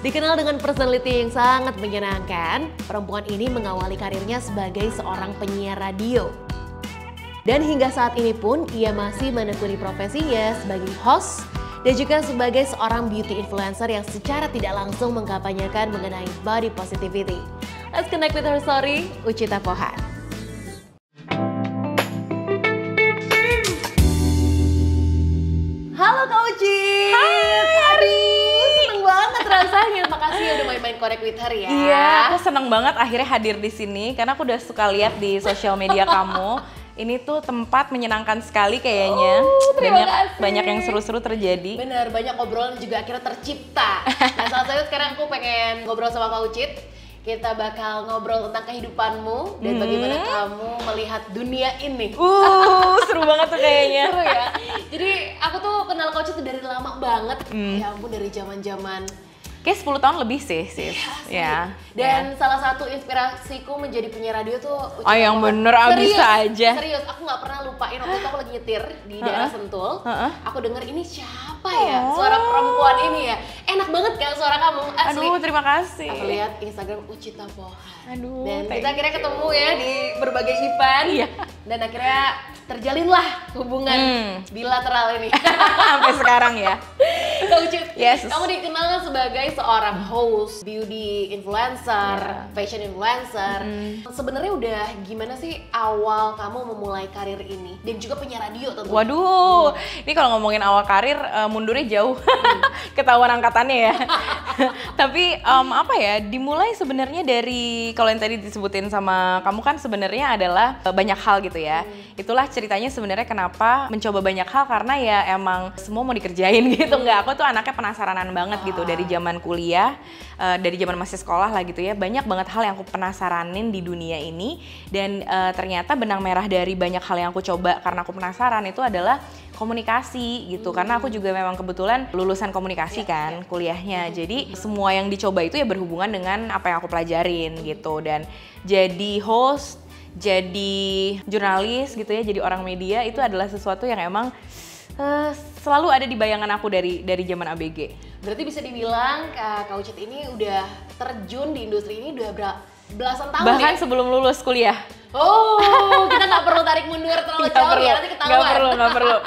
Dikenal dengan personality yang sangat menyenangkan, perempuan ini mengawali karirnya sebagai seorang penyiar radio. Dan hingga saat ini pun ia masih menekuni profesinya sebagai host dan juga sebagai seorang beauty influencer yang secara tidak langsung mengkampanyekan mengenai body positivity. Let's connect with her story, Uchita Pohan. Halo Kak Uci. Rasanya, makasih udah main-main Connect with her ya. Iya, aku seneng banget akhirnya hadir di sini karena aku udah suka lihat di sosial media kamu. Ini tuh tempat menyenangkan sekali kayaknya. Banyak yang seru-seru terjadi. Bener, banyak obrolan juga akhirnya tercipta. Nah, salah satu sekarang aku pengen ngobrol sama Kak Ucit. Kita bakal ngobrol tentang kehidupanmu dan bagaimana kamu melihat dunia ini. Seru banget tuh kayaknya. Seru ya. Jadi aku tuh kenal Kak Ucit tuh dari lama banget. Ya ampun, dari zaman-zaman kayak 10 tahun lebih sih, sis. Ya. Dan salah satu inspirasiku menjadi penyiar radio tuh yang bener bisa aja. Serius, aku nggak pernah lupain waktu itu aku lagi nyetir di daerah Sentul. Aku denger ini siapa ya? Suara perempuan ini ya. Enak banget kan suara kamu, asli. Aduh, terima kasih. Aku lihat Instagram Uchita Pohan. Aduh, dan kita akhirnya ketemu ya di berbagai event. Iya. Dan akhirnya terjalinlah hubungan bilateral ini. Sampai sekarang ya. Kak Ucit, yes. Kamu dikenal sebagai seorang host, beauty influencer, fashion influencer. Sebenarnya udah gimana sih awal kamu memulai karir ini dan juga penyiar radio tentunya? Waduh, ini kalau ngomongin awal karir mundurnya jauh, ketahuan angkatannya ya. Tapi apa ya? Dimulai sebenarnya dari kalau yang tadi disebutin sama kamu kan sebenarnya adalah banyak hal gitu ya. Itulah ceritanya sebenarnya kenapa mencoba banyak hal karena ya emang semua mau dikerjain gitu nggak. Aku tuh anaknya penasaranan banget gitu dari zaman kuliah, dari zaman masih sekolah lah gitu ya. Banyak banget hal yang aku penasaranin di dunia ini dan ternyata benang merah dari banyak hal yang aku coba karena aku penasaran itu adalah komunikasi gitu. Karena aku juga memang kebetulan lulusan komunikasi kan kuliahnya. Jadi semua yang dicoba itu ya berhubungan dengan apa yang aku pelajarin gitu. Dan jadi host, jadi jurnalis gitu ya, jadi orang media itu adalah sesuatu yang emang selalu ada di bayangan aku dari zaman ABG. Berarti bisa dibilang Kak Ucit ini udah terjun di industri ini udah belasan tahun. Bahkan ya? Sebelum lulus kuliah. Oh, kita nggak perlu tarik mundur terlalu jauh ya, nanti ketahuan. Nggak perlu.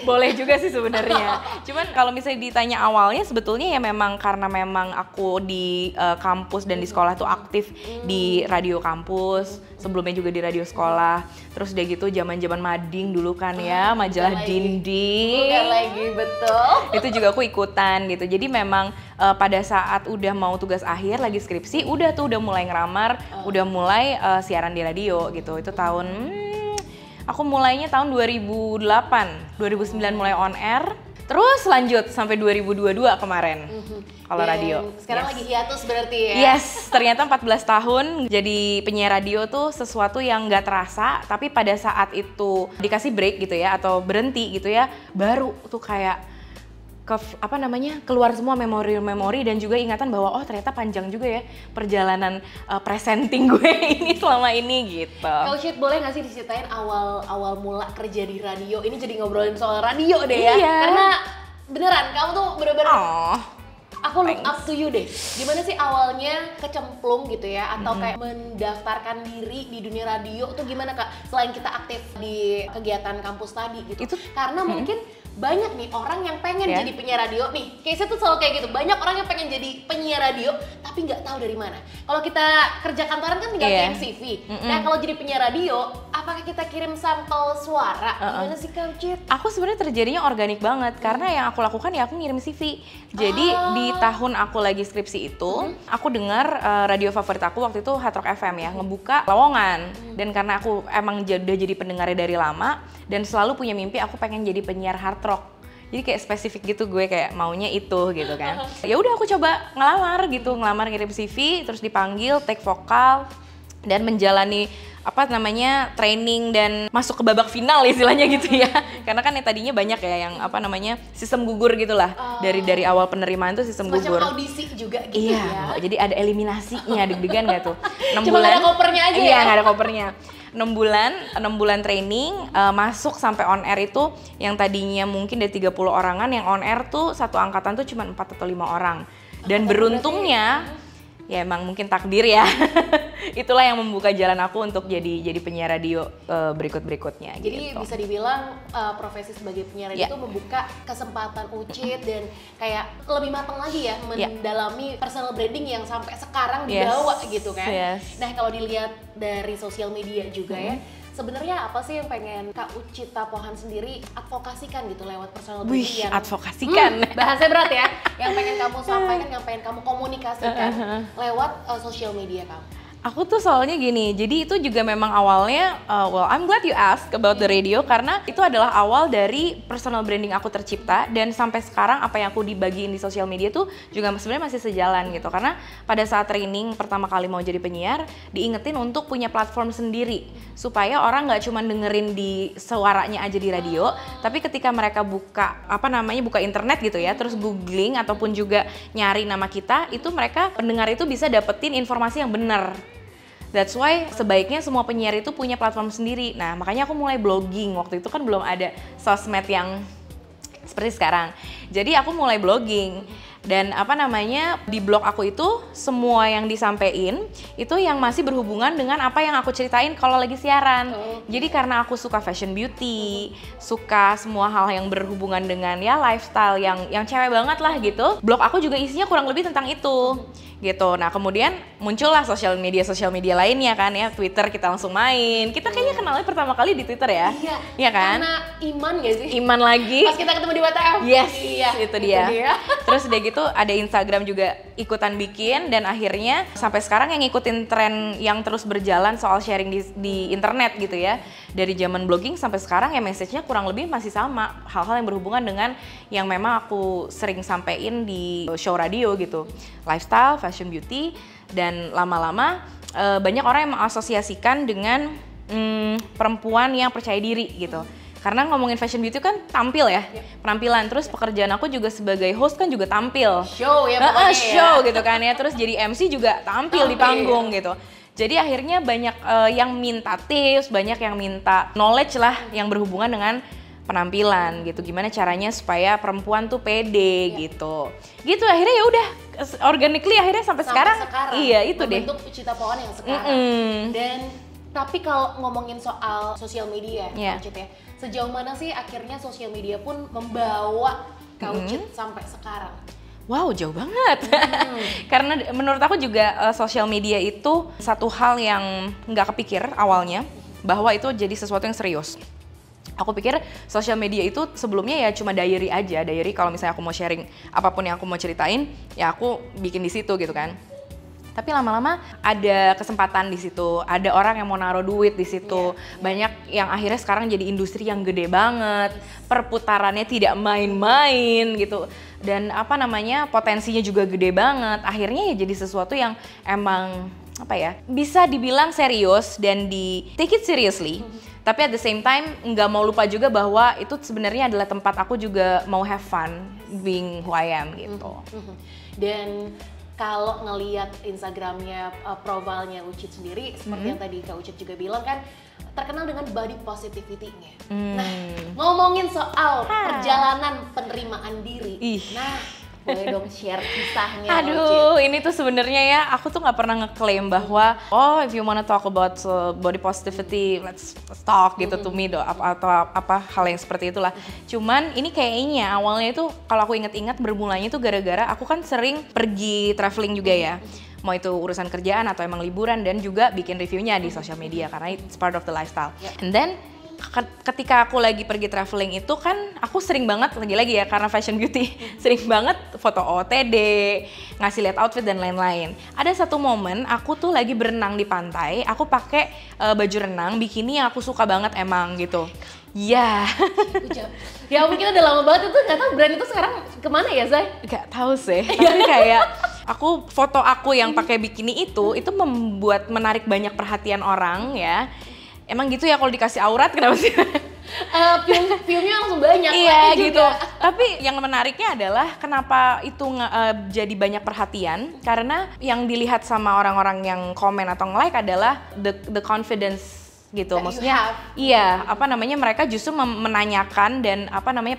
Boleh juga sih sebenarnya. Cuman kalau misalnya ditanya awalnya sebetulnya ya memang karena memang aku di kampus dan di sekolah tuh aktif di radio kampus, sebelumnya juga di radio sekolah. Terus udah gitu zaman-zaman mading dulu kan ya, majalah Dinding. Bukan lagi, betul. Itu juga aku ikutan gitu. Jadi memang pada saat udah mau tugas akhir lagi skripsi, udah mulai ngeramar, udah mulai siaran di radio gitu. Itu tahun aku mulainya tahun 2008, 2009 mulai on air, terus lanjut sampai 2022 kemarin kalau radio. Sekarang lagi hiatus berarti ya? Yes, ternyata 14 tahun jadi penyiar radio tuh sesuatu yang nggak terasa, tapi pada saat itu dikasih break gitu ya, atau berhenti gitu ya, baru tuh kayak keluar semua memori-memori dan juga ingatan bahwa oh ternyata panjang juga ya perjalanan presenting gue ini selama ini gitu. Kak Ucit, boleh nggak sih diceritain awal mula kerja di radio? Ini jadi ngobrolin soal radio deh ya. Iya. Karena beneran kamu tuh bener-bener aku look up to you deh. Gimana sih awalnya kecemplung gitu ya, atau kayak mendaftarkan diri di dunia radio tuh gimana Kak? Selain kita aktif di kegiatan kampus tadi gitu. Karena mungkin banyak nih orang yang pengen jadi penyiar radio nih. Case-nya tuh selalu kayak gitu. Banyak orang yang pengen jadi penyiar radio tapi nggak tahu dari mana. Kalau kita kerja kantoran kan tinggal kirim CV. Nah, kalau jadi penyiar radio, apakah kita kirim sampel suara? Gimana sih Kak Ucit? Aku sebenarnya terjadinya organik banget karena yang aku lakukan ya aku ngirim CV. Jadi di tahun aku lagi skripsi itu, aku dengar radio favorit aku waktu itu Hard Rock FM ya, ngebuka lowongan. Dan karena aku emang udah jadi pendengarnya dari lama dan selalu punya mimpi aku pengen jadi penyiar hard rock. Jadi kayak spesifik gitu, gue kayak maunya itu gitu kan. Ya udah aku coba ngelamar ngirim CV, terus dipanggil take vokal dan menjalani training dan masuk ke babak final istilahnya gitu ya. Karena kan ya tadinya banyak ya yang sistem gugur gitulah. Dari awal penerimaan tuh sistem gugur. Semacam audisi juga gitu ya. Jadi ada eliminasinya, deg-degan gak tuh? 6 Cuma bulan. gak ada kopernya aja ya? Iya, gak ada kopernya. 6 bulan training, masuk sampai on air itu yang tadinya mungkin dari 30 orangan, yang on air tuh satu angkatan tuh cuma 4 atau 5 orang. Dan beruntungnya ya emang mungkin takdir ya. Itulah yang membuka jalan aku untuk jadi penyiar radio berikut-berikutnya. Jadi gitu. bisa dibilang profesi sebagai penyiar radio itu membuka kesempatan Ucit dan kayak lebih matang lagi ya mendalami personal branding yang sampai sekarang dibawa gitu kan. Nah kalau dilihat dari sosial media juga ya, sebenarnya apa sih yang pengen Kak Ucit Tapohan sendiri advokasikan gitu lewat personal branding yang advokasikan. Bahasanya berat ya. Yang pengen kamu sampaikan, yang pengen kamu komunikasikan lewat sosial media kamu. Aku tuh soalnya gini, jadi itu juga memang awalnya, well I'm glad you ask about the radio karena itu adalah awal dari personal branding aku tercipta dan sampai sekarang apa yang aku dibagiin di sosial media tuh juga sebenarnya masih sejalan gitu. Karena pada saat training pertama kali mau jadi penyiar, diingetin untuk punya platform sendiri supaya orang nggak cuma dengerin di suaranya aja di radio, tapi ketika mereka buka buka internet gitu ya, terus googling ataupun juga nyari nama kita, itu mereka pendengar itu bisa dapetin informasi yang benar. That's why sebaiknya semua penyiar itu punya platform sendiri. Nah, makanya aku mulai blogging. Waktu itu kan belum ada sosmed yang seperti sekarang. Jadi aku mulai blogging. Dan di blog aku itu semua yang disampaikan itu yang masih berhubungan dengan apa yang aku ceritain kalau lagi siaran. Jadi karena aku suka fashion beauty, suka semua hal yang berhubungan dengan ya lifestyle yang cewek banget lah gitu. Blog aku juga isinya kurang lebih tentang itu. Gitu. Nah, kemudian muncullah sosial media lainnya kan ya, Twitter kita langsung main. Kita kayaknya kenalnya pertama kali di Twitter ya. Iya kan? Karena Iman gak sih? Iman lagi. Pas kita ketemu di WTF. Yes, itu dia. Terus udah gitu ada Instagram juga ikutan bikin dan akhirnya sampai sekarang yang ngikutin tren yang terus berjalan soal sharing di internet gitu ya. Dari zaman blogging sampai sekarang ya message-nya kurang lebih masih sama. Hal-hal yang berhubungan dengan yang memang aku sering sampein di show radio gitu. Lifestyle, fashion beauty, dan lama-lama banyak orang yang mengasosiasikan dengan perempuan yang percaya diri gitu. Karena ngomongin fashion beauty kan tampil ya, penampilan. Terus pekerjaan aku juga sebagai host kan juga tampil. Show ya pokoknya show gitu kan ya, terus jadi MC juga tampil di panggung gitu. Jadi akhirnya banyak yang minta tips, banyak yang minta knowledge lah yang berhubungan dengan penampilan gitu. Gimana caranya supaya perempuan tuh pede gitu. Gitu akhirnya ya udah organically akhirnya sampai sekarang. Iya, itu deh. Bentuk Ucit Tapohan yang sekarang. Dan tapi kalau ngomongin soal sosial media, Ucit ya, sejauh mana sih akhirnya sosial media pun membawa Kak Ucit sampai sekarang? Wow, jauh banget. Karena menurut aku juga sosial media itu satu hal yang nggak kepikir awalnya bahwa itu jadi sesuatu yang serius. Aku pikir sosial media itu sebelumnya ya cuma diary aja, diary kalau misalnya aku mau sharing apapun yang aku mau ceritain, ya aku bikin di situ gitu kan. Tapi lama-lama ada kesempatan di situ, ada orang yang mau naruh duit di situ. Banyak yang akhirnya sekarang jadi industri yang gede banget, perputarannya tidak main-main gitu. Dan potensinya juga gede banget. Akhirnya ya jadi sesuatu yang emang bisa dibilang serius dan di take it seriously. Tapi at the same time nggak mau lupa juga bahwa itu sebenarnya adalah tempat aku juga mau have fun being who I am gitu. Dan kalau ngelihat Instagramnya, profilnya Ucit sendiri, seperti yang tadi Kak Ucit juga bilang kan, terkenal dengan body positivity-nya. Nah, ngomongin soal perjalanan penerimaan diri, boleh dong share kisahnya. Aduh, ini tuh sebenarnya ya, aku tuh nggak pernah ngeklaim bahwa if you wanna talk about body positivity, let's talk gitu to me atau apa hal yang seperti itulah. Cuman ini kayaknya awalnya itu kalau aku inget-inget bermulanya itu gara-gara aku kan sering pergi traveling juga ya. Mau itu urusan kerjaan atau emang liburan dan juga bikin reviewnya di sosial media karena it's part of the lifestyle. And then ketika aku lagi pergi traveling itu kan aku sering banget lagi-lagi ya karena fashion beauty sering banget foto OOTD, ngasih lihat outfit dan lain-lain. Ada satu momen aku tuh lagi berenang di pantai, aku pakai baju renang bikini yang aku suka banget emang gitu. Ya. Ya ampun, kita udah lama banget itu, nggak tahu brand itu sekarang kemana ya, Zay? Gak tahu sih. Tapi kayak foto aku yang pakai bikini itu membuat menarik banyak perhatian orang ya. Emang gitu ya kalau dikasih aurat kenapa sih? View-nya langsung banyak. Iya gitu. Tapi yang menariknya adalah kenapa itu jadi banyak perhatian, karena yang dilihat sama orang-orang yang komen atau nge-like adalah the confidence gitu. Maksudnya iya, mereka justru menanyakan dan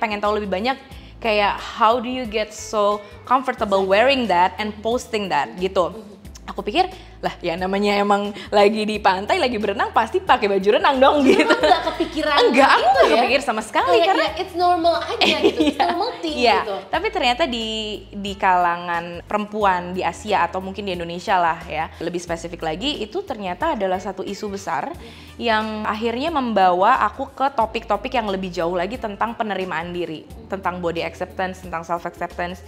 pengen tahu lebih banyak Kayak how do you get so comfortable wearing that and posting that gitu. Aku pikir lah ya namanya emang lagi di pantai lagi berenang pasti pakai baju renang dong gitu. Emang nggak kepikiran? Enggak, aku nggak ya? kepikir sama sekali karena it's normal aja gitu, it's normal thing gitu. Tapi ternyata di kalangan perempuan di Asia atau mungkin di Indonesia lah ya, lebih spesifik lagi itu ternyata adalah satu isu besar yang akhirnya membawa aku ke topik-topik yang lebih jauh lagi tentang penerimaan diri, tentang body acceptance, tentang self acceptance.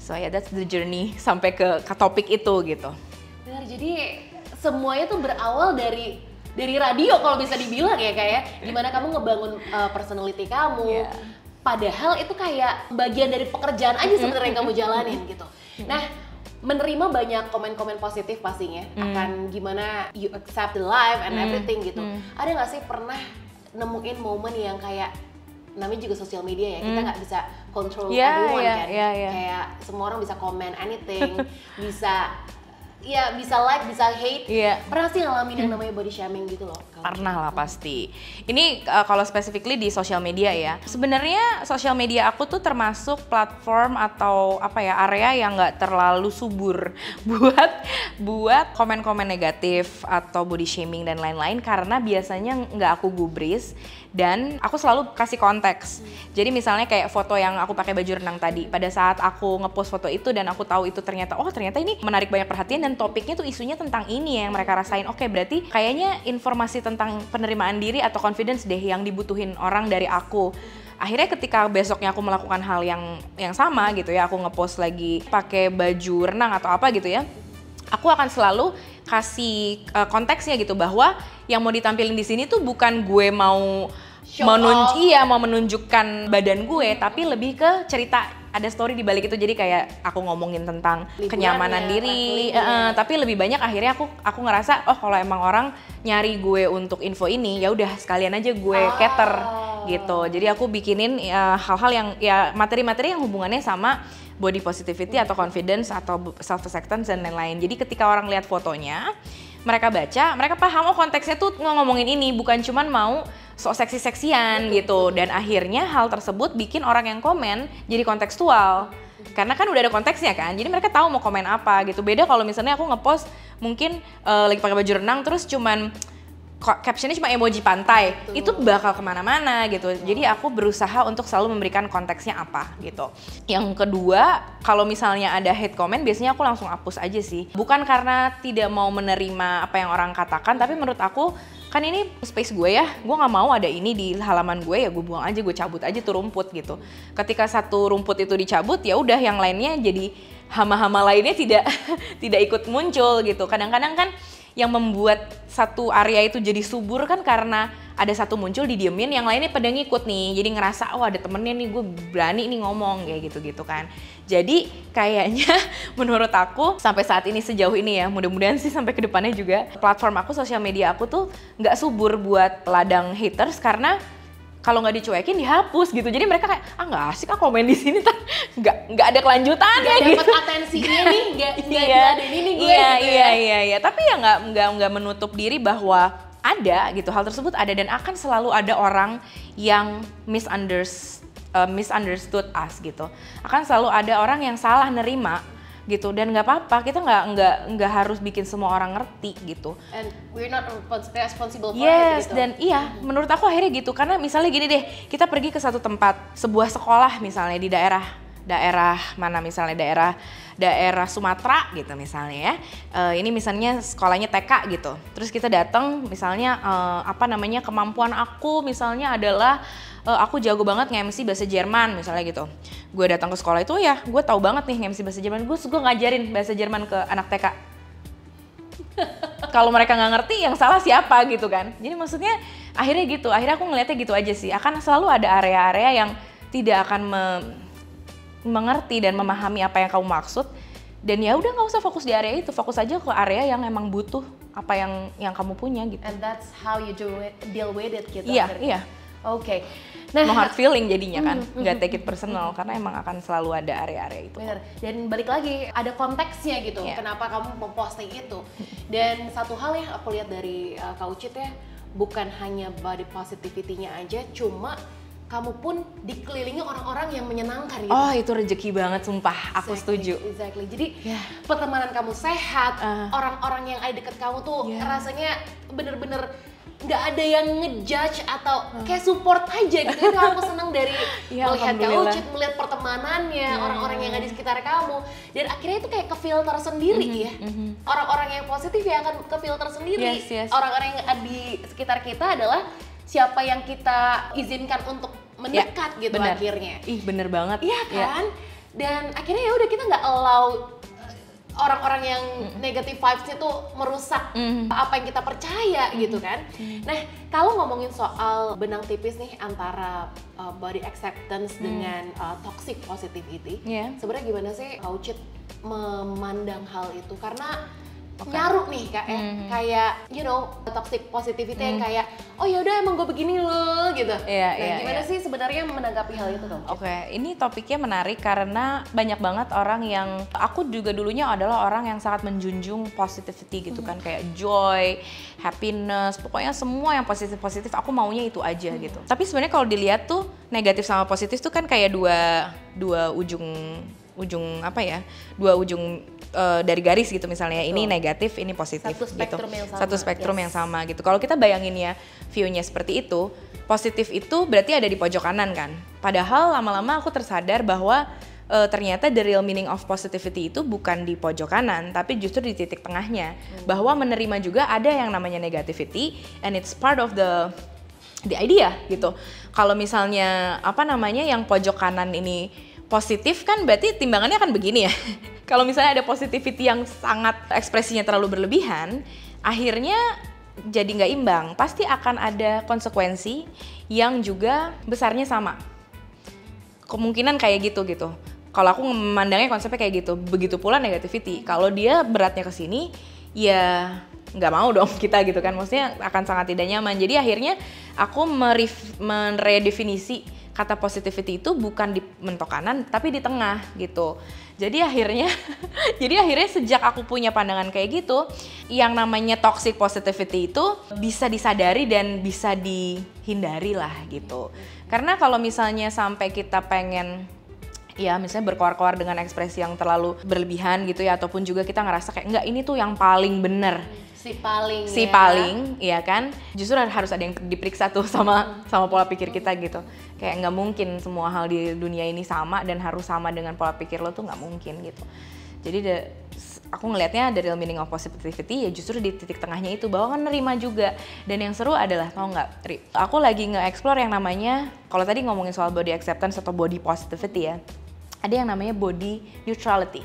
So yeah, that's the journey sampai ke topik itu gitu. Benar, jadi semuanya tuh berawal dari radio kalau bisa dibilang ya kayak gimana kamu ngebangun personality kamu. Padahal itu kayak bagian dari pekerjaan aja sebenarnya yang kamu jalanin gitu. Nah, menerima banyak komen-komen positif pastinya akan gimana you accept the life and everything gitu. Ada nggak sih pernah nemuin momen yang kayak namanya juga sosial media ya, kita nggak bisa control everyone kan. Kayak semua orang bisa komen anything, bisa like, bisa hate. Pernah sih ngalamin yang namanya body shaming gitu loh? Pernah lah pasti. Ini kalau specifically di sosial media ya. Sebenarnya sosial media aku tuh termasuk platform atau apa ya, area yang nggak terlalu subur buat komen-komen negatif atau body shaming dan lain-lain karena biasanya nggak aku gubris dan aku selalu kasih konteks. Jadi misalnya kayak foto yang aku pakai baju renang tadi, pada saat aku ngepost foto itu dan aku tahu itu ternyata ini menarik banyak perhatian dan topiknya tuh isunya tentang ini yang mereka rasain. Oke, berarti kayaknya informasi tentang penerimaan diri atau confidence deh yang dibutuhin orang dari aku. Akhirnya ketika besoknya aku melakukan hal yang sama gitu ya, aku ngepost lagi pakai baju renang atau apa gitu ya, aku akan selalu kasih konteksnya gitu bahwa yang mau ditampilin di sini tuh bukan gue mau menunjukkan badan gue, tapi lebih ke cerita, ada story di balik itu. Jadi kayak aku ngomongin tentang kenyamanan diri, tapi lebih banyak akhirnya aku ngerasa kalau emang orang nyari gue untuk info ini, ya udah sekalian aja gue cater gitu. Jadi aku bikinin hal-hal yang ya materi-materi yang hubungannya sama body positivity atau confidence atau self acceptance dan lain-lain. Jadi ketika orang lihat fotonya, mereka baca, mereka paham konteksnya tuh ngomongin ini, bukan cuman mau sok seksi-seksian gitu. Dan akhirnya hal tersebut bikin orang yang komen jadi kontekstual. Karena kan udah ada konteksnya kan, jadi mereka tahu mau komen apa gitu. Beda kalau misalnya aku ngepost mungkin lagi pakai baju renang terus cuman captionnya cuma emoji pantai, itu bakal kemana-mana gitu. Jadi aku berusaha untuk selalu memberikan konteksnya apa gitu. Yang kedua, kalau misalnya ada hate comment, biasanya aku langsung hapus aja sih. Bukan karena tidak mau menerima apa yang orang katakan, tapi menurut aku kan ini space gue ya, gue nggak mau ada ini di halaman gue, ya gue buang aja, gue cabut aja tuh rumput gitu. Ketika satu rumput itu dicabut, ya udah yang lainnya jadi hama-hama lainnya tidak ikut muncul gitu. Kadang-kadang kan yang membuat satu area itu jadi subur kan karena ada satu muncul didiemin, yang lainnya pada ngikut nih, jadi ngerasa ada temennya nih, gue berani nih ngomong kayak gitu kan. Jadi kayaknya menurut aku sampai saat ini, sejauh ini ya, mudah-mudahan sih sampai kedepannya juga platform aku, sosial media aku tuh nggak subur buat ladang haters, karena kalau nggak dicuekin dihapus gitu. Jadi mereka kayak nggak asik komen di sini, nggak ada kelanjutannya gitu. Dapat atensinya nih, nggak ada ini gue. Iya. Tapi ya nggak menutup diri bahwa ada gitu, hal tersebut ada dan akan selalu ada orang yang misunderstood us gitu. Akan selalu ada orang yang salah nerima gitu, dan nggak apa-apa, kita nggak harus bikin semua orang ngerti gitu. And we're not responsible for it gitu. Dan menurut aku akhirnya gitu, karena misalnya gini deh, kita pergi ke satu tempat, sebuah sekolah misalnya di daerah mana, misalnya daerah Sumatera gitu misalnya ya. Ini misalnya sekolahnya TK gitu. Terus kita datang misalnya kemampuan aku misalnya adalah aku jago banget nge-MC bahasa Jerman misalnya gitu. Gue datang ke sekolah itu, ya gue tahu banget nih nge-MC bahasa Jerman. Gue ngajarin bahasa Jerman ke anak TK. Kalau mereka nggak ngerti, yang salah siapa gitu kan. Jadi maksudnya akhirnya gitu. Akhirnya aku ngeliatnya gitu aja sih. Akan selalu ada area-area yang tidak akan mengerti dan memahami apa yang kamu maksud. Dan ya udah, nggak usah fokus di area itu. Fokus aja ke area yang emang butuh apa yang kamu punya gitu. And that's how you deal with it gitu. Iya. Oke. Nah, no hard feeling jadinya kan, nggak take it personal, karena emang akan selalu ada area-area itu. Bener. Dan balik lagi, ada konteksnya gitu, kenapa kamu memposting itu. Dan satu hal yang aku lihat dari Kak Ucit ya, bukan hanya body positivity-nya aja, cuma kamu pun dikelilingi orang-orang yang menyenangkan gitu. Oh, itu rezeki banget, sumpah. Aku setuju. Exactly. Jadi pertemanan kamu sehat, orang-orang yang ada deket kamu tuh rasanya bener-bener nggak ada yang ngejudge atau kayak support aja gitu. Itu aku seneng dari melihat kamu, melihat pertemanannya, orang-orang yang ada di sekitar kamu. Dan akhirnya itu kayak ke-filter sendiri ya. Orang-orang yang positif ya akan ke-filter sendiri. Orang-orang yang ada di sekitar kita adalah siapa yang kita izinkan untuk mendekat gitu akhirnya. Ih, bener banget. Iya kan? Dan akhirnya ya udah kita nggak allow orang-orang yang negative vibes-nya tuh merusak apa yang kita percaya gitu kan. Nah, kalau ngomongin soal benang tipis nih antara body acceptance dengan toxic positivity, sebenarnya gimana sih Kak Ucit memandang hal itu? Karena nyaru nih Kak ya, kayak you know toxic positivity yang kayak oh ya udah emang gue begini loh gitu. Gimana sih sebenarnya menanggapi hal itu Kak? Oke, ini topiknya menarik karena banyak banget orang yang aku juga dulunya adalah orang yang sangat menjunjung positivity gitu kan, kayak joy, happiness, pokoknya semua yang positif aku maunya itu aja gitu. Tapi sebenarnya kalau dilihat tuh negatif sama positif tuh kan kayak dua ujung apa ya, dua ujung dari garis gitu misalnya. Ini negatif, ini positif satu spektrum yang sama gitu. Kalau kita bayangin ya view-nya seperti itu, positif itu berarti ada di pojok kanan kan, padahal lama-lama aku tersadar bahwa ternyata the real meaning of positivity itu bukan di pojok kanan, tapi justru di titik tengahnya. Bahwa menerima juga ada yang namanya negativity and it's part of the idea gitu. Kalau misalnya apa namanya yang pojok kanan ini positif kan berarti timbangannya akan begini ya. Kalau misalnya ada positivity yang sangat ekspresinya terlalu berlebihan, akhirnya jadi nggak imbang. Pasti akan ada konsekuensi yang juga besarnya sama. Kemungkinan kayak gitu. Kalau aku memandangnya konsepnya kayak gitu. Begitu pula negativity. Kalau dia beratnya ke sini, ya nggak mau dong kita gitu kan. Maksudnya akan sangat tidak nyaman. Jadi akhirnya aku meredefinisi kata positivity itu bukan di mentok kanan tapi di tengah gitu. Jadi akhirnya sejak aku punya pandangan kayak gitu, yang namanya toxic positivity itu bisa disadari dan bisa dihindari lah gitu. Karena kalau misalnya sampai kita pengen ya misalnya berkoar-koar dengan ekspresi yang terlalu berlebihan gitu ya, ataupun juga kita ngerasa kayak enggak ini tuh yang paling bener, si paling ya kan, justru harus ada yang diperiksa tuh sama pola pikir kita gitu. Kayak nggak mungkin semua hal di dunia ini sama dan harus sama dengan pola pikir lo tuh nggak mungkin gitu. Jadi aku ngelihatnya the real meaning of positivity ya justru di titik tengahnya itu, bahwa kan nerima juga. Dan yang seru adalah tau nggak, aku lagi nge-explore yang namanya, kalau tadi ngomongin soal body acceptance atau body positivity ya, ada yang namanya body neutrality.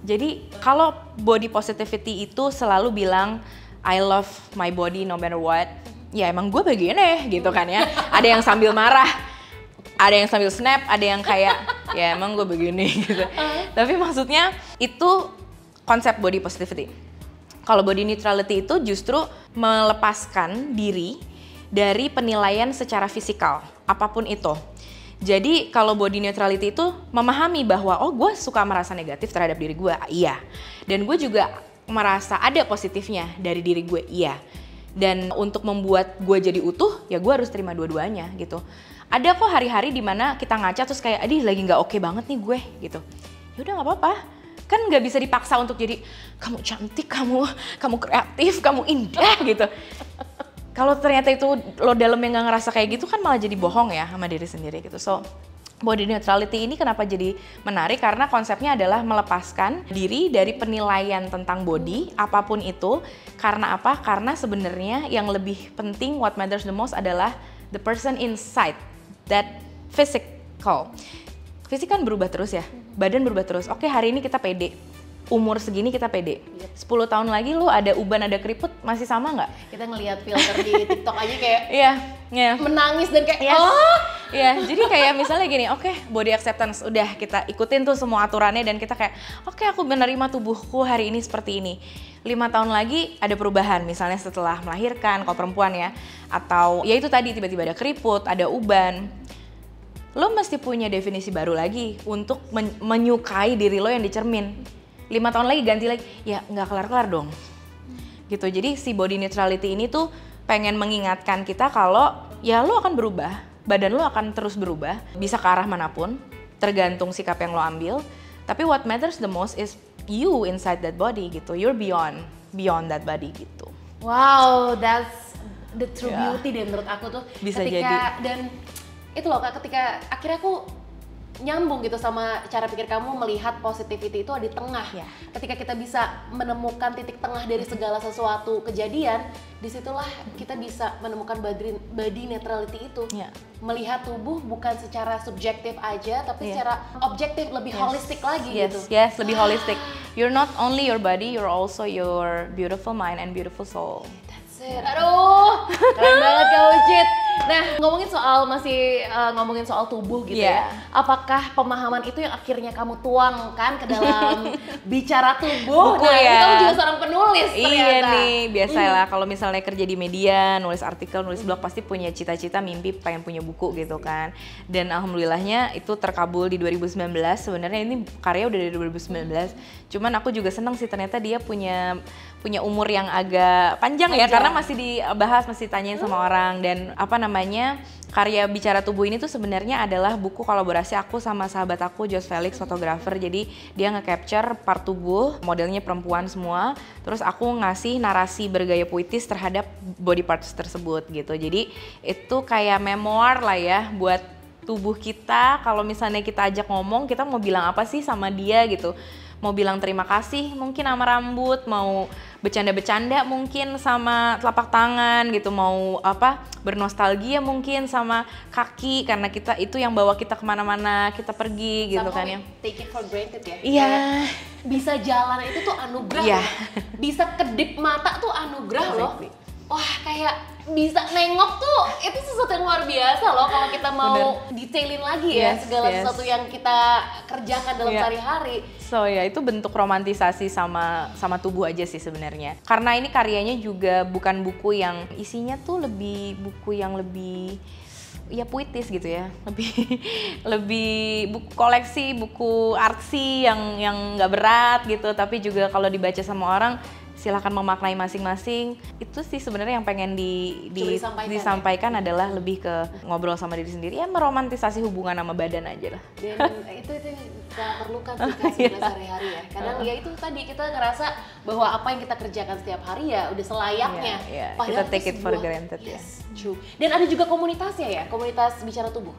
Jadi kalau body positivity itu selalu bilang I love my body no matter what, ya emang gue begini gitu kan ya. Ada yang sambil marah, ada yang sambil snap, ada yang kayak ya emang gue begini gitu. Tapi maksudnya itu konsep body positivity. Kalau body neutrality itu justru melepaskan diri dari penilaian secara fisikal, apapun itu. Jadi kalau body neutrality itu memahami bahwa oh gue suka merasa negatif terhadap diri gue, iya. Dan gue juga merasa ada positifnya dari diri gue, iya. Dan untuk membuat gue jadi utuh, ya gue harus terima dua-duanya gitu. Ada kok hari-hari dimana kita ngaca terus kayak, aduh lagi nggak oke banget nih gue gitu. Ya udah nggak apa-apa, kan nggak bisa dipaksa untuk jadi kamu cantik, kamu kreatif, kamu indah gitu. Kalau ternyata itu lo dalamnya nggak ngerasa kayak gitu kan malah jadi bohong ya sama diri sendiri gitu. So body neutrality ini kenapa jadi menarik, karena konsepnya adalah melepaskan diri dari penilaian tentang body apapun itu. Karena apa? Karena sebenarnya yang lebih penting, what matters the most adalah the person inside that physical. Fisik kan berubah terus ya, badan berubah terus. Oke, hari ini kita pede, umur segini kita pede. 10 tahun lagi lu ada uban, ada keriput, masih sama nggak? Kita ngelihat filter di TikTok aja kayak menangis dan kayak jadi kayak misalnya gini, oke, body acceptance udah kita ikutin tuh semua aturannya dan kita kayak oke, aku menerima tubuhku hari ini seperti ini. 5 tahun lagi ada perubahan, misalnya setelah melahirkan kalau perempuan ya, atau ya itu tadi tiba-tiba ada keriput, ada uban. Lo mesti punya definisi baru lagi untuk menyukai diri lo yang dicermin. 5 tahun lagi ganti lagi, ya nggak kelar-kelar dong. Gitu, jadi si body neutrality ini tuh pengen mengingatkan kita kalau ya lo akan berubah. badan lo akan terus berubah, bisa ke arah manapun, tergantung sikap yang lo ambil. Tapi what matters the most is you inside that body gitu. You're beyond that body gitu. Wow, that's the true beauty deh menurut aku tuh. Bisa ketika, jadi. Dan itu loh Kak, ketika akhirnya aku nyambung gitu sama cara pikir kamu melihat positivity itu ada di tengah. Ketika kita bisa menemukan titik tengah dari segala sesuatu kejadian, disitulah kita bisa menemukan body neutrality itu. Melihat tubuh bukan secara subjektif aja, tapi secara objektif, lebih holistik lagi gitu. Yes, lebih holistik. You're not only your body, you're also your beautiful mind and beautiful soul. Aduh, keren banget Kak Ucit. Nah, ngomongin soal tubuh gitu ya. Apakah pemahaman itu yang akhirnya kamu tuangkan ke dalam bicara tubuh? Buku Ini kamu juga seorang penulis ternyata. Iya nih, biasalah kalau misalnya kerja di media, nulis artikel, nulis blog pasti punya cita-cita, mimpi pengen punya buku gitu kan. Dan alhamdulillahnya itu terkabul di 2019. Sebenarnya ini karya udah dari 2019. Cuman aku juga seneng sih ternyata dia punya umur yang agak panjang ya, karena masih dibahas, masih ditanyain sama orang. Dan apa namanya, karya Bicara Tubuh ini tuh sebenarnya adalah buku kolaborasi aku sama sahabat aku Josh Felix, fotografer. Jadi dia nge-capture part tubuh, modelnya perempuan semua, terus aku ngasih narasi bergaya puitis terhadap body parts tersebut gitu. Jadi itu kayak memoir lah ya buat tubuh kita. Kalau misalnya kita ajak ngomong, kita mau bilang apa sih sama dia gitu. Mau bilang terima kasih mungkin sama rambut, mau bercanda-bercanda mungkin sama telapak tangan gitu, mau apa bernostalgia mungkin sama kaki karena kita itu yang bawa kita kemana-mana kita pergi gitu kan ya. Take it for granted ya. Iya. Bisa jalan itu tuh anugerah loh. Bisa kedip mata tuh anugerah loh. Wah, kayak bisa nengok tuh itu sesuatu yang luar biasa loh kalau kita mau detailin lagi ya segala sesuatu yang kita kerjakan dalam sehari-hari. So ya itu bentuk romantisasi sama tubuh aja sih sebenarnya. Karena ini karyanya juga bukan buku yang isinya tuh buku yang lebih ya puitis gitu ya, lebih buku koleksi, buku artsy yang nggak berat gitu, tapi juga kalau dibaca sama orang silahkan memaknai masing-masing. Itu sih sebenarnya yang pengen disampaikan adalah lebih ke ngobrol sama diri sendiri, ya meromantisasi hubungan sama badan aja lah. Dan itu yang kita perlukan sih Kak sehari-hari ya. Kadang ya itu tadi kita ngerasa bahwa apa yang kita kerjakan setiap hari ya udah selayaknya. Kita take it for granted ya. True. Dan ada juga komunitasnya ya, komunitas Bicara Tubuh?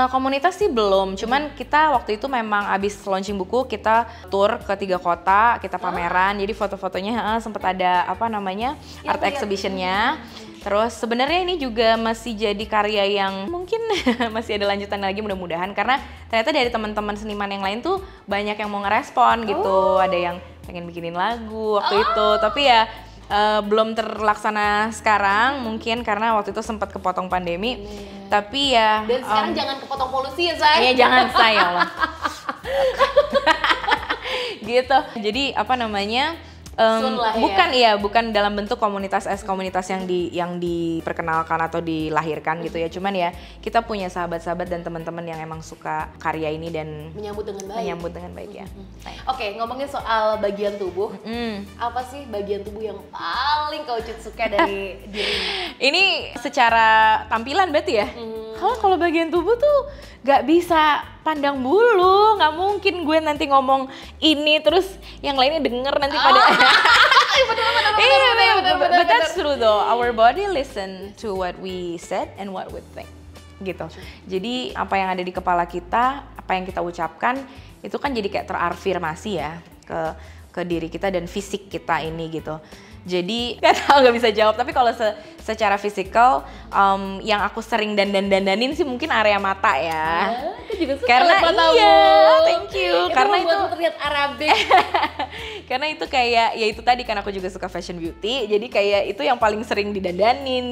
Komunitas sih belum, cuman kita waktu itu memang abis launching buku kita tour ke 3 kota, kita pameran, jadi foto-fotonya sempat ada apa namanya art exhibitionnya. Terus sebenarnya ini juga masih jadi karya yang mungkin masih ada lanjutan lagi mudah-mudahan, karena ternyata dari teman-teman seniman yang lain tuh banyak yang mau ngerespon gitu, ada yang pengen bikinin lagu waktu itu, tapi ya belum terlaksana sekarang mungkin karena waktu itu sempat kepotong pandemi. Tapi ya dan sekarang jangan kepotong polusi ya say. Iya jangan say ya Allah. Gitu. Jadi apa namanya? Bukan dalam bentuk komunitas yang diperkenalkan atau dilahirkan gitu ya, cuman ya kita punya sahabat-sahabat dan teman-teman yang emang suka karya ini dan menyambut dengan baik ya. Oke, ngomongin soal bagian tubuh, apa sih bagian tubuh yang paling kau suka dari dirimu? Ini secara tampilan berarti ya. Kalau bagian tubuh tuh gak bisa pandang bulu, nggak mungkin gue nanti ngomong ini terus yang lainnya denger nanti pada. But that's true though. Our body listen to what we said and what we think, gitu. Jadi apa yang ada di kepala kita, apa yang kita ucapkan, itu kan jadi kayak terafirmasi ya ke diri kita dan fisik kita ini gitu. Jadi nggak bisa jawab, tapi kalau secara fisikal yang aku sering dandanin sih mungkin area mata ya. Aku juga suka karena iya, thank you. Karena itu terlihat Arabik. Karena itu kayak ya itu tadi kan aku juga suka fashion beauty, jadi kayak itu yang paling sering didandanin,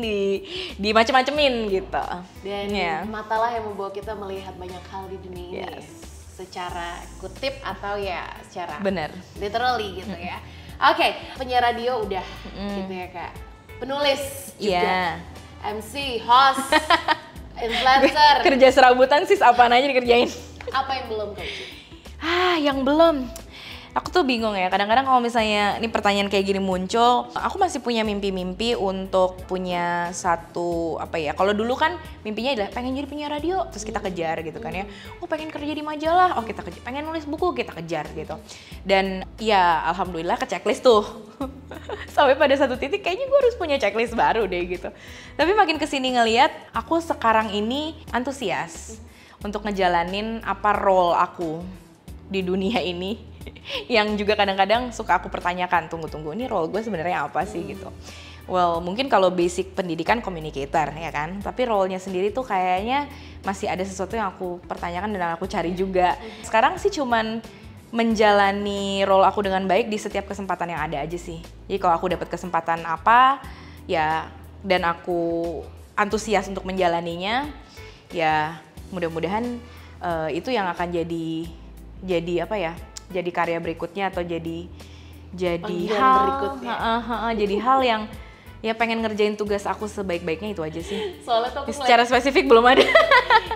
di macem-macemin gitu. Dan matalah yang membawa kita melihat banyak hal di dunia ini. Secara kutip atau ya secara literally gitu ya. Oke, penyiar radio udah gitu ya Kak. Penulis juga. MC, host, influencer. Kerja serabutan sis apaan aja dikerjain. Apa yang belum Kak? Yang belum. aku tuh bingung ya, kadang-kadang kalau misalnya ini pertanyaan kayak gini muncul, aku masih punya mimpi-mimpi untuk punya satu, apa ya, kalau dulu kan mimpinya adalah pengen jadi penyiar radio, terus kita kejar gitu kan ya. Oh pengen kerja di majalah, oh kita kejar, pengen nulis buku, kita kejar gitu. Dan ya alhamdulillah ke checklist tuh. Sampai pada satu titik kayaknya gue harus punya checklist baru deh gitu. Tapi makin kesini ngelihat, aku sekarang ini antusias untuk ngejalanin apa role aku di dunia ini yang juga kadang-kadang suka aku pertanyakan, tunggu ini role gue sebenarnya apa sih gitu. Well, mungkin kalau basic pendidikan communicator ya kan, tapi role-nya sendiri tuh kayaknya masih ada sesuatu yang aku pertanyakan dan aku cari juga. Sekarang sih cuman menjalani role aku dengan baik di setiap kesempatan yang ada aja sih. Jadi kalau aku dapat kesempatan apa ya, dan aku antusias untuk menjalaninya, ya mudah-mudahan itu yang akan jadi apa ya, jadi karya berikutnya atau jadi hal berikutnya. Jadi hal yang ya pengen ngerjain tugas aku sebaik-baiknya, itu aja sih. Soalnya tuh aku secara spesifik belum ada.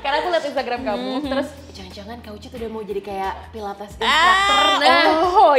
Karena aku lihat Instagram kamu, terus jangan-jangan Kak Uci tuh udah mau jadi kayak pilates instructor.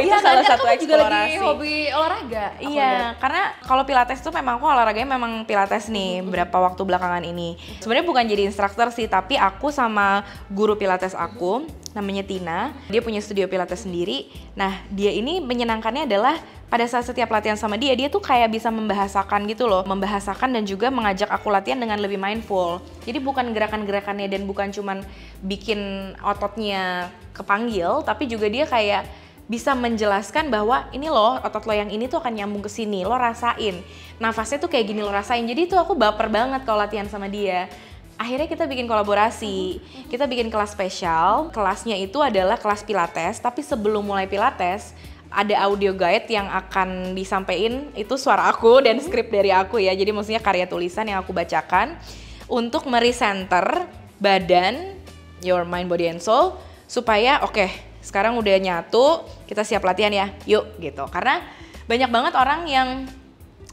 Itu salah satu kamu eksplorasi. juga lagi hobi olahraga. Iya, karena kalau pilates tuh memang aku olahraganya memang pilates nih beberapa waktu belakangan ini. Sebenarnya bukan jadi instruktur sih, tapi aku sama guru pilates aku namanya Tina. Dia punya studio pilates sendiri. Nah, dia ini menyenangkannya adalah pada saat setiap latihan sama dia tuh kayak bisa membahasakan gitu loh. Membahasakan dan juga mengajak aku latihan dengan lebih mindful. Jadi bukan gerakan-gerakannya dan bukan cuman bikin ototnya kepanggil, tapi juga dia kayak bisa menjelaskan bahwa ini loh, otot lo yang ini tuh akan nyambung ke sini, lo rasain. Nafasnya tuh kayak gini lo rasain. Jadi tuh aku baper banget kalau latihan sama dia. Akhirnya kita bikin kolaborasi, kita bikin kelas spesial. Kelasnya itu adalah kelas pilates, tapi sebelum mulai pilates ada audio guide yang akan disampaikan, itu suara aku dan skrip dari aku ya. Jadi maksudnya karya tulisan yang aku bacakan untuk merecenter badan, your mind, body and soul, supaya oke, sekarang udah nyatu, kita siap latihan ya, yuk gitu. Karena banyak banget orang yang,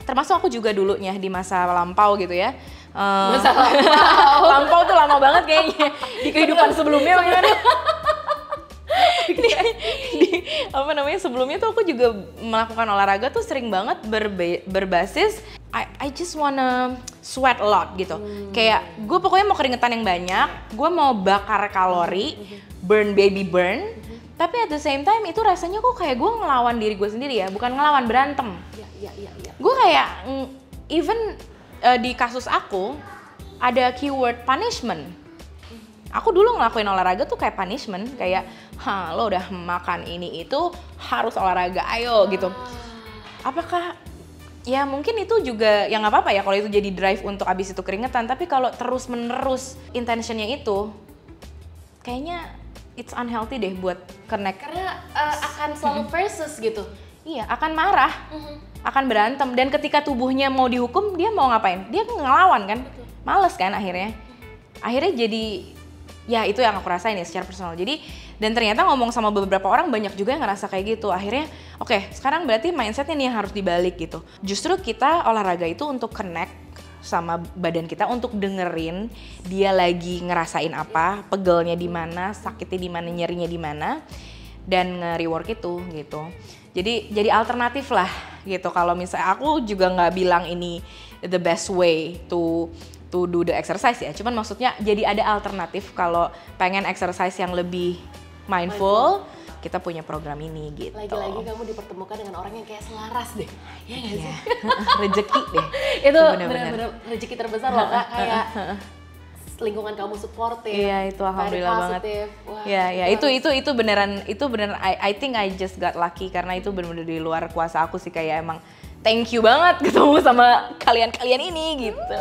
termasuk aku juga dulunya di masa lampau gitu ya. Masa lampau? Lampau tuh lama banget kayaknya, di kehidupan sebelumnya bagaimana? Sebelumnya tuh aku juga melakukan olahraga tuh sering banget berbasis I just wanna sweat a lot gitu. Kayak gue pokoknya mau keringetan yang banyak, gue mau bakar kalori, burn baby burn. Tapi at the same time itu rasanya kok kayak gue ngelawan diri gue sendiri ya, bukan ngelawan, berantem. Iya. Gue kayak even di kasus aku ada keyword punishment. Aku dulu ngelakuin olahraga tuh kayak punishment, kayak lo udah makan ini itu harus olahraga, ayo gitu. Apakah ya mungkin itu juga ya nggak apa-apa ya kalau itu jadi drive untuk abis itu keringetan, tapi kalau terus menerus intentionnya itu kayaknya it's unhealthy deh buat connect. Karena akan selalu versus gitu. Iya, akan marah, akan berantem, dan ketika tubuhnya mau dihukum dia mau ngapain? Dia ngelawan kan, males kan akhirnya jadi ya itu yang aku rasain ya secara personal. Jadi dan ternyata ngomong sama beberapa orang banyak juga yang ngerasa kayak gitu. Akhirnya oke, sekarang berarti mindsetnya nih yang harus dibalik gitu. Justru kita olahraga itu untuk connect sama badan kita, untuk dengerin dia lagi ngerasain apa, pegelnya di mana, sakitnya di mana, nyerinya di mana, dan nge-rework itu gitu. Jadi alternatif lah gitu. Kalau misalnya aku juga nggak bilang ini the best way to do the exercise ya, cuman maksudnya jadi ada alternatif kalau pengen exercise yang lebih mindful, kita punya program ini gitu. Lagi-lagi kamu dipertemukan dengan orang yang kayak selaras deh, ya nggak sih? Rezeki deh. Itu benar-benar rezeki terbesar loh Kak, kayak lingkungan kamu supportive. Iya, itu alhamdulillah banget. Wah, ya itu beneran I think I just got lucky karena itu benar-benar di luar kuasa aku sih, kayak emang thank you banget ketemu sama kalian ini gitu.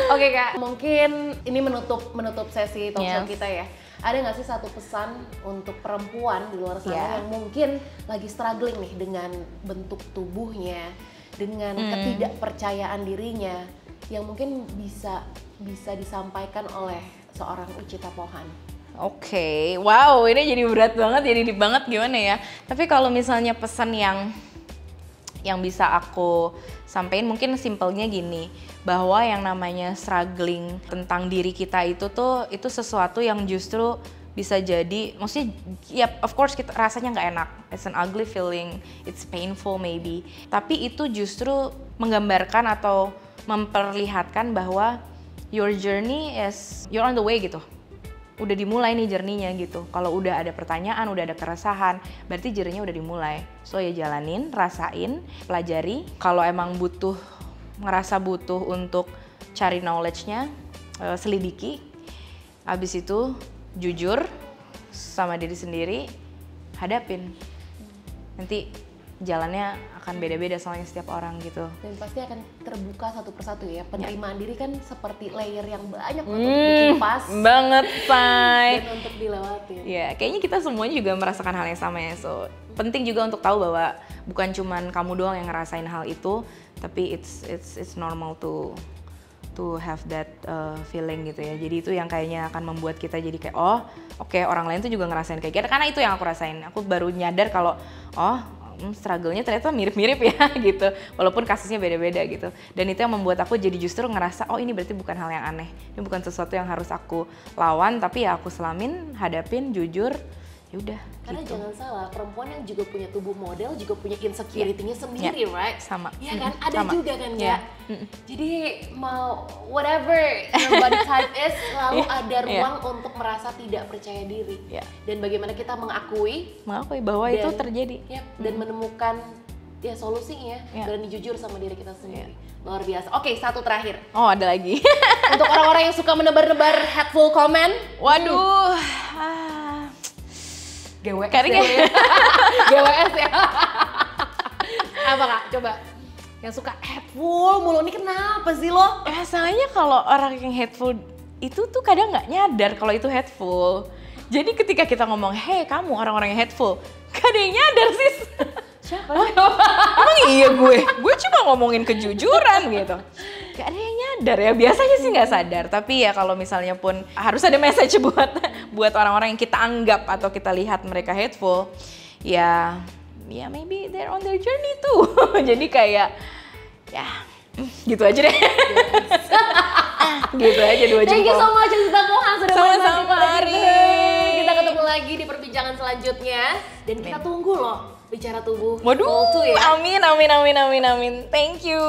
Oke Kak, mungkin ini menutup sesi talkshow kita ya. Ada nggak sih satu pesan untuk perempuan di luar sana yang mungkin lagi struggling nih dengan bentuk tubuhnya, dengan ketidakpercayaan dirinya, yang mungkin bisa disampaikan oleh seorang Uci Tapohan? Oke, wow, ini jadi berat banget, jadi deep banget, gimana ya? Tapi kalau misalnya pesan yang bisa aku sampaikan mungkin simpelnya gini, bahwa yang namanya struggling tentang diri kita itu sesuatu yang justru bisa jadi, maksudnya ya of course kita rasanya nggak enak, it's an ugly feeling, it's painful maybe, tapi itu justru menggambarkan atau memperlihatkan bahwa your journey is, you're on the way gitu, udah dimulai nih journey-nya gitu. Kalau udah ada pertanyaan, udah ada keresahan, berarti journey-nya udah dimulai. So ya jalanin, rasain, pelajari. Kalau emang ngerasa butuh untuk cari knowledge-nya, selidiki. Abis itu jujur sama diri sendiri, hadapin. Nanti jalannya akan beda-beda soalnya setiap orang gitu. Dan pasti akan terbuka satu persatu ya. Penerimaan diri kan seperti layer yang banyak untuk dikupas banget, Say. dan untuk dilewati. Ya, kayaknya kita semuanya juga merasakan hal yang sama ya. So, penting juga untuk tahu bahwa bukan cuman kamu doang yang ngerasain hal itu, tapi it's normal to have that feeling gitu ya. Jadi itu yang kayaknya akan membuat kita jadi kayak oke, orang lain tuh juga ngerasain kayak gitu. Karena itu yang aku rasain. Aku baru nyadar kalau struggle-nya ternyata mirip-mirip ya gitu. Walaupun kasusnya beda-beda gitu. Dan itu yang membuat aku jadi justru ngerasa ini berarti bukan hal yang aneh. Ini bukan sesuatu yang harus aku lawan, tapi ya aku selamin, hadapin, jujur. Yaudah. Karena gitu. jangan salah, perempuan yang juga punya tubuh model juga punya insecurity-nya sendiri, right? Sama. Iya kan? Ada sama. juga kan ya. Jadi mau whatever your body type is, selalu ada ruang untuk merasa tidak percaya diri. Dan bagaimana kita mengakui bahwa itu terjadi. Dan menemukan solusinya, berani jujur sama diri kita sendiri. Luar biasa. Oke, satu terakhir. Ada lagi. Untuk orang-orang yang suka menebar-nebar hateful comment. Waduh. GWS ya. GWS ya. Apa Kak? Coba. Yang suka hateful mulu, ini kenapa sih lo? Masalahnya kalau orang yang hateful itu tuh kadang nggak nyadar kalau itu hateful. Jadi ketika kita ngomong, hey kamu orang-orang yang hateful, gak ada yang nyadar sis. Siapa? Emang iya gue cuma ngomongin kejujuran gitu. Gak ada yang nyadar ya, biasanya sih nggak sadar. Tapi ya kalau misalnya pun harus ada message buat orang-orang yang kita anggap atau kita lihat mereka hateful, ya maybe they're on their journey tuh. Jadi kayak gitu aja deh. Gitu aja 2 jempol. Thank you so much Sita Pohan sudah sama-sama. Kita ketemu lagi di perbincangan selanjutnya dan kita tunggu loh bicara tubuh. Waduh, ya. amin. Thank you.